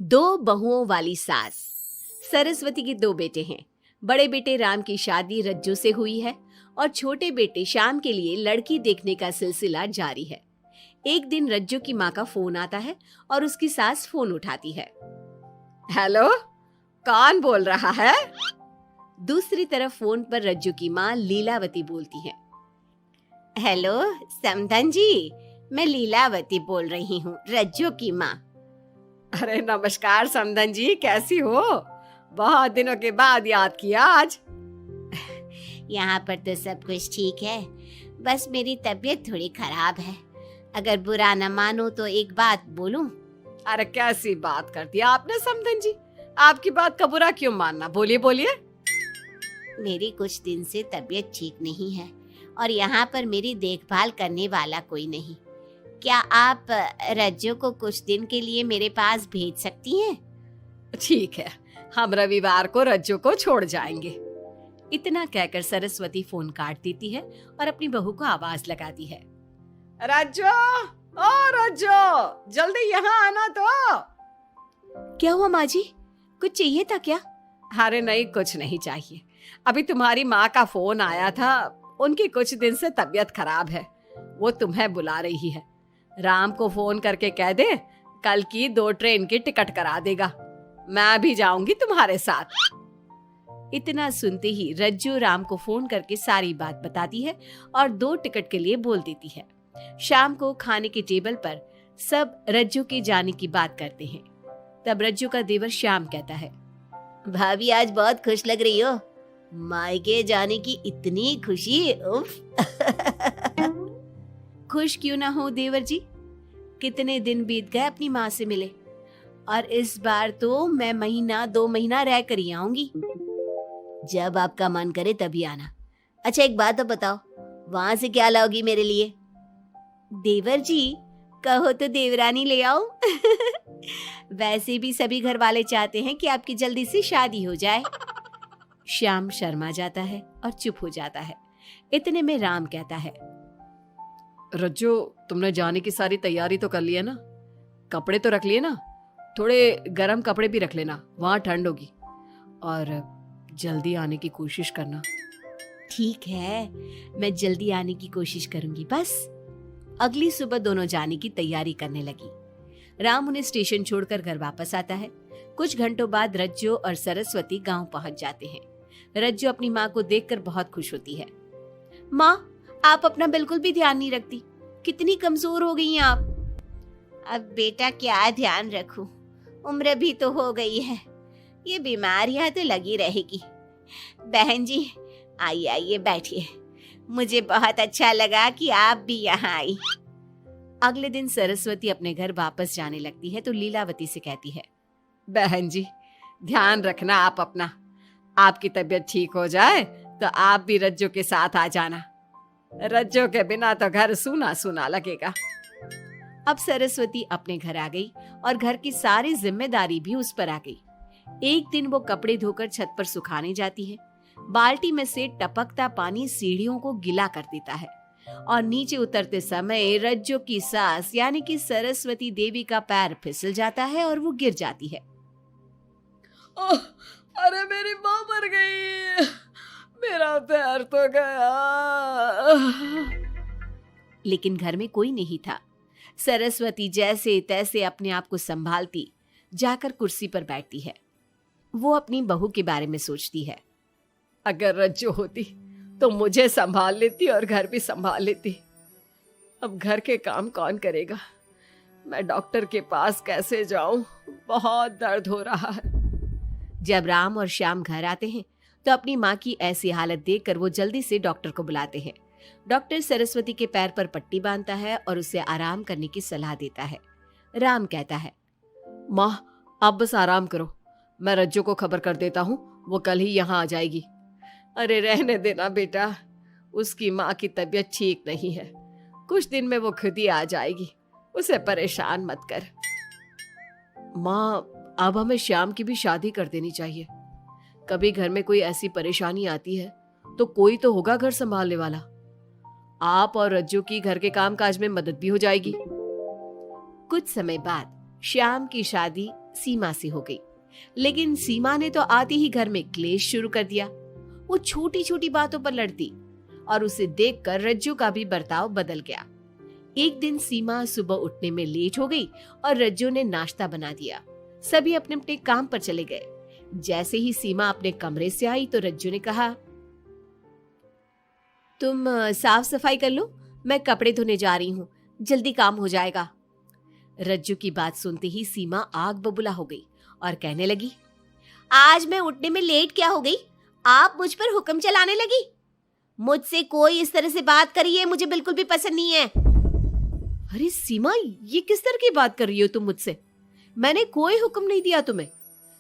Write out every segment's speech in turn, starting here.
दो बहुओं वाली सास। सरस्वती के दो बेटे हैं। बड़े बेटे राम की शादी रज्जू से हुई है और छोटे बेटे श्याम के लिए लड़की देखने का सिलसिला जारी है। एक दिन रज्जू की माँ का फोन आता है और उसकी सास फोन उठाती है। हेलो, कौन बोल रहा है? दूसरी तरफ फोन पर रज्जू की माँ लीलावती बोलती है। हेलो समधन जी, मैं लीलावती बोल रही हूँ, रज्जू की माँ। अरे नमस्कार समधन जी, कैसी हो? बहुत दिनों के बाद याद किया आज। यहाँ पर तो सब कुछ ठीक है, बस मेरी तबीयत थोड़ी खराब है। अगर बुरा न मानो तो एक बात बोलूं? अरे कैसी बात कर दी आपने समधन जी, आपकी बात का बुरा क्यों मानना, बोलिए बोलिए। मेरी कुछ दिन से तबीयत ठीक नहीं है और यहाँ पर मेरी देखभाल करने वाला कोई नहीं। क्या आप रज्जू को कुछ दिन के लिए मेरे पास भेज सकती हैं? ठीक है, हम रविवार को रज्जू को छोड़ जाएंगे। इतना कहकर सरस्वती फोन काट देती है और अपनी बहू को आवाज लगाती है। रज्जू, ओ रज्जू, जल्दी यहाँ आना तो। क्या हुआ माँ जी, कुछ चाहिए था क्या? अरे नहीं, कुछ नहीं चाहिए। अभी तुम्हारी माँ का फोन आया था, उनकी कुछ दिन से तबीयत खराब है, वो तुम्हें बुला रही है। राम को फोन करके कह दे कल की 2 ट्रेन की टिकट करा देगा, मैं भी जाऊंगी तुम्हारे साथ। इतना सुनते ही रज्जू राम को फोन करके सारी बात बताती है और 2 टिकट के लिए बोल देती है। शाम को खाने के टेबल पर सब रज्जू के जाने की बात करते हैं। तब रज्जू का देवर श्याम कहता है, भाभी आज बहुत खुश लग रही हो, मायके जाने की इतनी खुशी, उफ। खुश क्यों ना हो देवर जी, कितने दिन बीत गए अपनी माँ से मिले, और इस बार तो मैं 1-2 महीना रह कर ही आऊंगी। जब आपका मन करे तभी आना। अच्छा एक बात तो बताओ, वहां से क्या लाओगी मेरे लिए? देवर जी, कहो तो देवरानी ले आओ। वैसे भी सभी घर वाले चाहते हैं कि आपकी जल्दी से शादी हो जाए। श्याम शर्मा जाता है और चुप हो जाता है। इतने में राम कहता है, रज्जू, तुमने जाने की सारी तैयारी तो कर ली है ना? कपड़े तो रख लिए ना? थोड़े गर्म कपड़े भी रख लेना, वहां ठंड होगी, और जल्दी आने की कोशिश करना। ठीक है, मैं जल्दी आने की कोशिश करूंगी बस। अगली सुबह दोनों जाने की तैयारी करने लगी। राम उन्हें स्टेशन छोड़कर घर वापस आता है। कुछ घंटों बाद रज्जू और सरस्वती गांव पहुंच जाते हैं। रज्जू अपनी माँ को देखकर बहुत खुश होती है। माँ, आप अपना बिल्कुल भी ध्यान नहीं रखती, कितनी कमजोर हो गई हैं आप। अब बेटा क्या ध्यान रखूं, उम्र भी तो हो गई है, ये बीमारियां तो लगी रहेगी। बहन जी आइए आइए बैठिए, मुझे बहुत अच्छा लगा कि आप भी यहाँ आई। अगले दिन सरस्वती अपने घर वापस जाने लगती है तो लीलावती से कहती है, बहन जी ध्यान रखना आप अपना, आपकी तबीयत ठीक हो जाए तो आप भी रज्जू के साथ आ जाना, रज्जू के बिना तो घर सूना सूना लगेगा। अब सरस्वती अपने घर आ गई और घर की सारी जिम्मेदारी भी उस पर आ गई। एक दिन वो कपड़े धोकर छत पर सुखाने जाती है। बाल्टी में से टपकता पानी सीढ़ियों को गीला कर देता है और नीचे उतरते समय रज्जू की सास यानी कि सरस्वती देवी का पैर फिसल जाता है और वो गिर जाती है। ओह, अरे मेरी माँ मर गई, मेरा पैर तो गया। लेकिन घर में कोई नहीं था। सरस्वती जैसे तैसे अपने आप को संभालती जाकर कुर्सी पर बैठती है। वो अपनी बहू के बारे में सोचती है, अगर रज्जू होती तो मुझे संभाल लेती और घर भी संभाल लेती। अब घर के काम कौन करेगा? मैं डॉक्टर के पास कैसे जाऊं? बहुत दर्द हो रहा है। जब राम और श्याम घर आते हैं तो अपनी माँ की ऐसी हालत देखकर वो जल्दी से डॉक्टर को बुलाते हैं। डॉक्टर सरस्वती के पैर पर पट्टी बांधता है और उसे आराम करने की सलाह देता है। राम कहता है, माँ आप बस आराम करो, मैं रज्जू को खबर कर देता हूँ, वो कल ही यहाँ आ जाएगी। अरे रहने देना बेटा, उसकी माँ की तबीयत ठीक नहीं है, कुछ दिन में वो खुद ही आ जाएगी, उसे परेशान मत कर। माँ अब हमें श्याम की भी शादी कर देनी चाहिए, कभी घर में कोई ऐसी परेशानी आती है तो कोई तो होगा घर संभालने वाला। आप और रज्जू की घर के काम काज में मदद भी हो जाएगी। कुछ समय बाद श्याम की शादी सीमा से हो गई। लेकिन सीमा ने तो आते ही घर में क्लेश शुरू कर दिया। वो छोटी छोटी बातों पर लड़ती और उसे देखकर रज्जू का भी बर्ताव बदल गया। एक दिन सीमा सुबह उठने में लेट हो गई और रज्जू ने नाश्ता बना दिया। सभी अपने अपने काम पर चले गए। जैसे ही सीमा अपने कमरे से आई तो रज्जू ने कहा, तुम साफ सफाई कर लो, मैं कपड़े धोने जा रही हूँ, जल्दी काम हो जाएगा। रज्जू की बात सुनते ही सीमा आग बबूला हो गई और कहने लगी, आज मैं उठने में लेट क्या हो गई? आप मुझ पर हुक्म चलाने लगी। मुझसे कोई इस तरह से बात करी है मुझे बिल्कुल भी पसंद नहीं है। अरे सीमा, ये किस तरह की बात कर रही हो तुम मुझसे? मैंने कोई हुक्म नहीं दिया तुम्हें।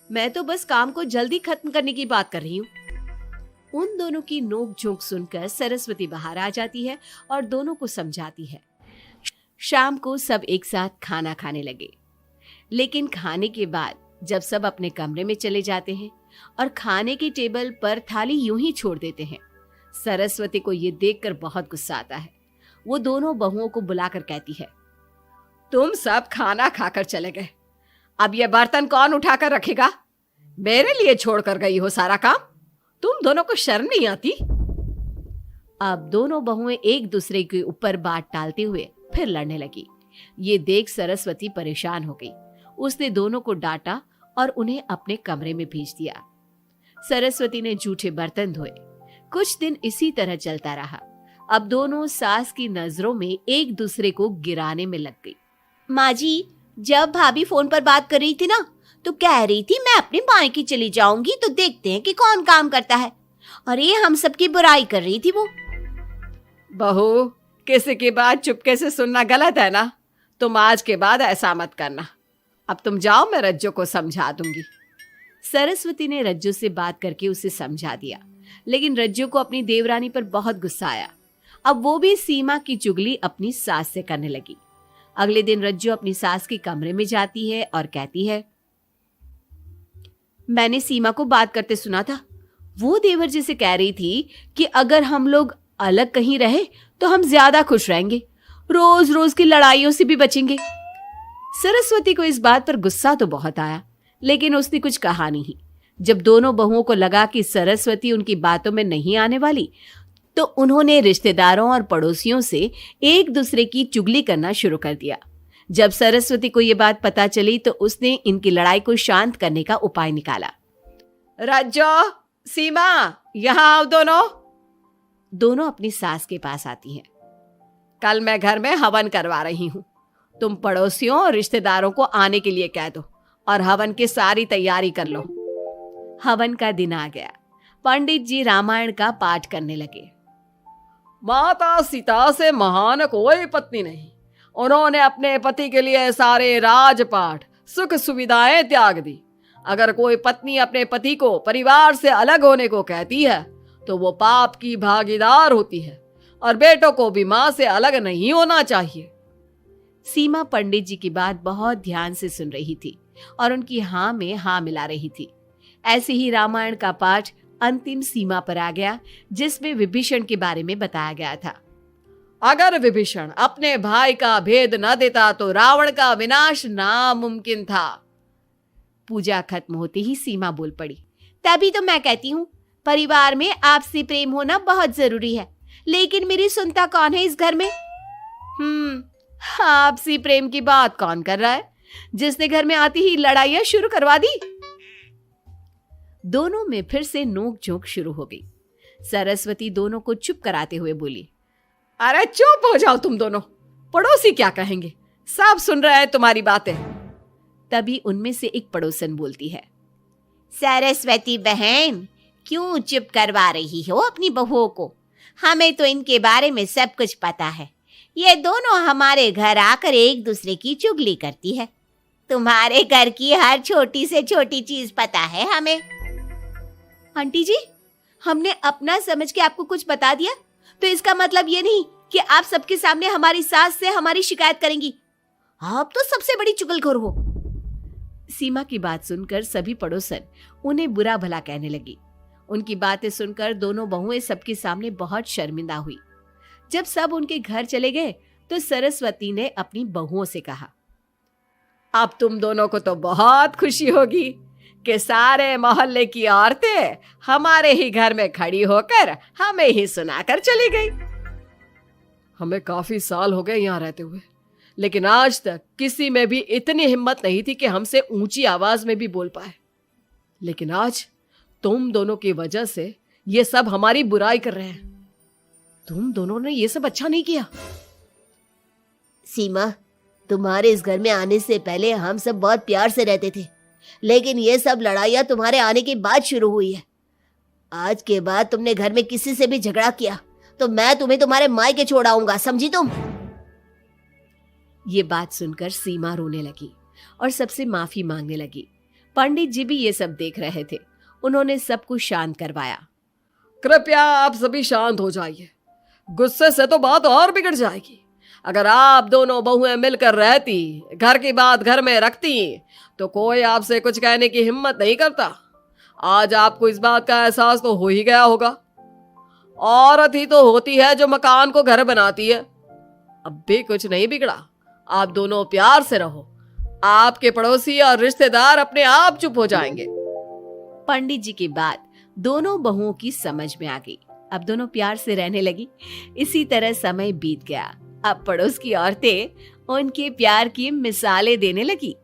मैं तो बस काम को जल्दी खत्म करने की बात कर रही हूँ। उन दोनों की नोक झोंक सुनकर सरस्वती बाहर आ जाती है और दोनों को समझाती है। शाम को सब एक साथ खाना खाने लगे। लेकिन खाने के बाद जब सब अपने कमरे में चले जाते हैं और खाने की टेबल पर थाली यूं ही छोड़ देते हैं, सरस्वती को ये देखकर बहुत गुस्सा आता है। वो दोनों बहुओं को बुलाकर कहती है, तुम सब खाना खाकर चले गए, अब ये बर्तन कौन उठाकर रखेगा? मेरे लिए छोड़कर गई हो सारा काम। तुम दोनों को शर्म नहीं आती? अब दोनों बहुएं एक दूसरे के ऊपर बात टालते हुए फिर लड़ने लगी। ये देख सरस्वती परेशान हो गई। उसने दोनों को डांटा और उन्हें अपने कमरे में भेज दिया। सरस्वती ने जूठे बर्तन धोए। कुछ दिन इसी तरह चलता रहा। अब दोनों सास की नजरों में एक दूसरे को गिराने में लग गई। माँ जी, जब भाभी फोन पर बात कर रही थी ना, तो कह रही थी मैं अपने मायके चली जाऊंगी तो देखते हैं कि कौन काम करता है। और ये हम सबकी बुराई कर रही थी वो। बहू, किसी की बात चुपके से सुनना गलत है ना। तुम आज के बाद ऐसा मत करना। अब तुम जाओ, मैं रज्जू को समझा दूंगी। सरस्वती ने रज्जू से बात करके उसे समझा दिया। लेकिन रज्जू को अपनी देवरानी पर बहुत गुस्सा आया। अब वो भी सीमा की चुगली अपनी सास से करने लगी। अगले दिन रज्जू अपनी सास के कमरे में जाती है और कहती है, मैंने सीमा को बात करते सुना था। वो देवर जी से कह रही थी कि अगर हम लोग अलग कहीं रहे तो हम ज्यादा खुश रहेंगे, रोज रोज की लड़ाइयों से भी बचेंगे। सरस्वती को इस बात पर गुस्सा तो बहुत आया, लेकिन उसने कुछ कहा नहीं। जब दोनों बहुओं को लगा कि सरस्वती उनकी बातों में नहीं आने वाली, तो उन्होंने रिश्तेदारों और पड़ोसियों से एक दूसरे की चुगली करना शुरू कर दिया। जब सरस्वती को ये बात पता चली तो उसने इनकी लड़ाई को शांत करने का उपाय निकाला। रज्जो, सीमा, यहाँ आओ दोनों। दोनों अपनी सास के पास आती हैं। कल मैं घर में हवन करवा रही हूँ। तुम पड़ोसियों और रिश्तेदारों को आने के लिए कह दो और हवन की सारी तैयारी कर लो। हवन का दिन आ गया। पंडित जी रामायण का पाठ करने लगे। माता सीता से महान कोई पत्नी नहीं। उन्होंने अपने पति के लिए सारे राजपाट, सुख सुविधाएं त्याग दी। अगर कोई पत्नी अपने पति को परिवार से अलग होने को कहती है तो वो पाप की भागीदार होती है और बेटों को भी मां से अलग नहीं होना चाहिए। सीमा पंडित जी की बात बहुत ध्यान से सुन रही थी और उनकी हाँ में हाँ मिला रही थी। ऐसे ही रामायण का पाठ अंतिम सीमा पर आ गया, जिसमें विभीषण के बारे में बताया गया था। अगर विभीषण अपने भाई का भेद न देता तो रावण का विनाश नामुमकिन था। पूजा खत्म होते ही सीमा बोल पड़ी, तभी तो मैं कहती हूँ परिवार में आपसी प्रेम होना बहुत जरूरी है, लेकिन मेरी सुनता कौन है इस घर में? आपसी प्रेम की बात कौन कर रहा है, जिसने घर में आती ही लड़ाइयां शुरू करवा दी? दोनों में फिर से नोक झोंक शुरू हो गई। सरस्वती दोनों को चुप कराते हुए बोली, अरे चुप हो जाओ तुम दोनों, पड़ोसी क्या कहेंगे, सब सुन रहे हैं तुम्हारी बातें। तभी उनमें से एक पड़ोसन बोलती है, सरस्वती बहन, क्यों चुप करवा रही हो अपनी बहुओं को? हमें तो इनके बारे में सब कुछ पता है। ये दोनों हमारे घर आकर एक दूसरे की चुगली करती है। तुम्हारे घर की हर छोटी से छोटी चीज पता है हमें। आंटी जी, हमने अपना समझ के आपको कुछ बता दिया तो इसका मतलब ये नहीं कि आप सबके सामने हमारी सास से हमारी शिकायत करेंगी। आप तो सबसे बड़ी चुगलखोर हो। सीमा की बात सुनकर सभी पड़ोसन उन्हें बुरा भला कहने लगी। उनकी बातें सुनकर दोनों बहुएं सबके सामने बहुत शर्मिंदा हुई। जब सब उनके घर चले गए तो सरस्वती ने अपनी बहुओं से कहा, अब तुम दोनों को तो बहुत खुशी होगी कि सारे मोहल्ले की औरतें हमारे ही घर में खड़ी होकर हमें ही सुनाकर चली गई। हमें काफी साल हो गए यहाँ रहते हुए, लेकिन आज तक किसी में भी इतनी हिम्मत नहीं थी कि हमसे ऊंची आवाज में भी बोल पाए। लेकिन आज तुम दोनों की वजह से ये सब हमारी बुराई कर रहे हैं। तुम दोनों ने ये सब अच्छा नहीं किया। सीमा, तुम्हारे इस घर में आने से पहले हम सब बहुत प्यार से रहते थे, लेकिन ये सब लड़ाइयाँ तुम्हारे आने के बाद शुरू हुई है। आज के बाद तुमने घर में किसी से भी झगड़ा किया तो मैं तुम्हें तुम्हारे मायके छोड़ाऊंगा, समझी तुम? ये बात सुनकर सीमा रोने लगी और सबसे माफी मांगने लगी। पंडित जी भी ये सब देख रहे थे। उन्होंने सबको शांत करवाया। कृपया आप सभी शांत हो जाइए, गुस्से से तो बात और बिगड़ जाएगी। अगर आप दोनों बहुएं मिलकर रहती, घर की बात घर में रखती, तो कोई आपसे कुछ कहने की हिम्मत नहीं करता। आज आपको इस बात का एहसास तो हो ही गया होगा। औरत ही तो होती है जो मकान को घर बनाती है। अब भी कुछ नहीं बिगड़ा, आप दोनों प्यार से रहो। आपके पड़ोसी और रिश्तेदार अपने आप चुप हो जाएंगे। पंडित जी की बात दोनों बहुओं की समझ में आ गई। अब दोनों प्यार से रहने लगी। इसी तरह समय बीत गया। अब पड़ोस की औरतें उनके प्यार की मिसालें देने लगी।